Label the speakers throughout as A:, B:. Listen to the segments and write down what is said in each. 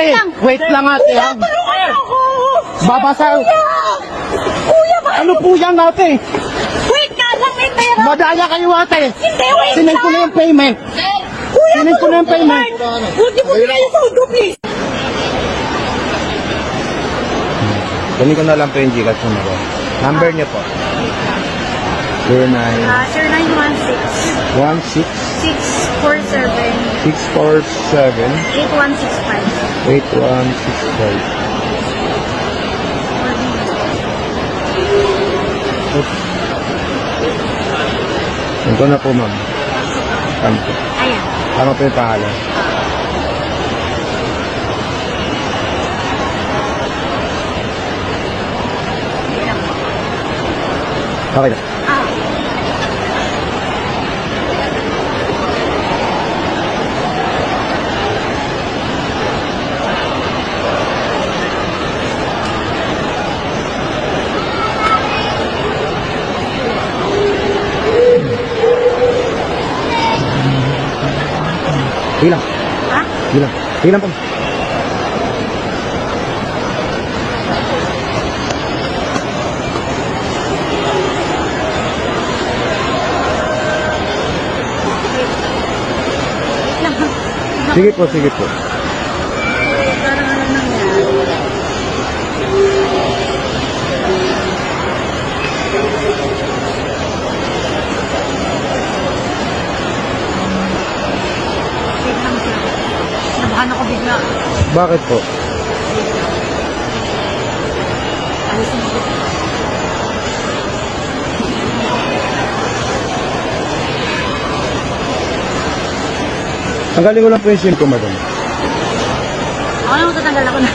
A: Ate, wait lang ate.
B: Kuya, tulungan ako!
A: Babasa.
B: Kuya,
A: Ano po yan ate?
B: wait ka lang, may pera!
A: Madaya kayo ate.
B: Hindi, wait
A: Sinend ko na yung payment.
B: Kuya,
A: Sinend ko na yung payment.
B: Huwag mo bigay yung sundo, please!
C: Kunin ko na lang po yung Gcash number. Number niyo po. 09
B: Sir, 916
C: 16
B: 647
C: 647
B: 8165.
C: 8165. Oops. Ito na po ma'am. Ano po?
B: Ayan.
C: Ano po yung pangalan? Okay na. Hilang.
B: Ha?
C: Hilang. Hilang po. Sige po, sige po.
B: Parang ano nangyari? Wait lang, sir. Nabahan ako bigla.
C: Bakit po?
B: Alisin mo.
C: Tanggalin ko lang po yung SIM ko, madam.
B: Ako na matatanggal ako na.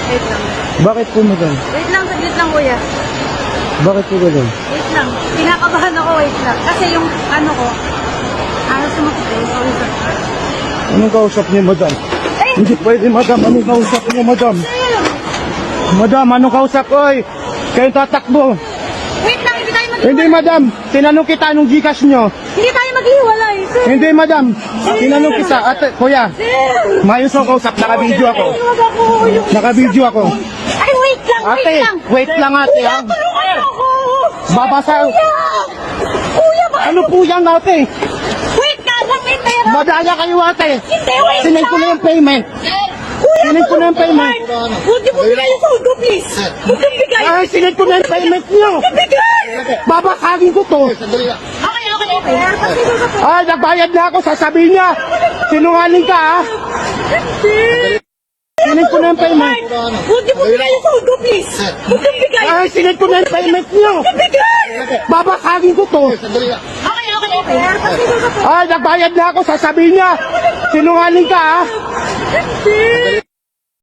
B: Wait lang.
C: Bakit po, madam?
B: Wait lang, saglit lang, kuya.
C: Bakit po ganun?
B: Wait lang. Kinakabahan ako, wait lang. Kasi yung ano ko, sumakit eh. Sorry, sir.
C: Anong kausap niyo, madam?
B: Ay!
C: Hindi pwede, madam. Anong kausap niyo, madam?
B: Sir!
C: Madam, anong kausap? Oy! Kayo tatakbo.
B: Wait lang, hindi tayo
C: Hindi,
B: maghiwalay.
C: madam. Tinanong kita anong Gcash nyo.
B: Hindi tayo maghiwalay, sir.
C: Hindi, madam. Tinanong kita. Ate, kuya.
B: Sir!
C: Mayos ang kausap. Naka-video ako.
B: Huwag ako.
C: Naka-video ako.
B: Ay, wait lang,
A: Ate,
B: wait lang.
A: wait lang ate.
B: Kuya,
A: ah.
B: tulungan ako.
A: Babasa.
B: Kuya! Kuya, ba?
A: Ano po yan ate?
B: Wait ka lang, may pera.
A: Madaya kayo ate.
B: Hindi, wait
A: Sinend ko na yung payment.
B: Kuya,
A: Sinend ko na yung payment.
B: Huwag mo bigay yung sundo, please. Huwag mo bigay.
A: Ay, sinend ko na yung payment nyo.
B: Bigay!
A: Babasagin ko to.
B: Okay, okay.
A: Ay, nagbayad na ako. Sasabihin niya. Sinungaling ka ha. Sinend ko na yung payment.
B: Huwag mo bigay yung sundo, please. Huwag mo bigay.
A: Ay, sinend ko na yung payment nyo.
B: Bigay!
A: Babasagin ko to.
B: Okay, okay.
A: Ay, nagbayad na ako. Sasabihin niya. Sinungaling ka ha.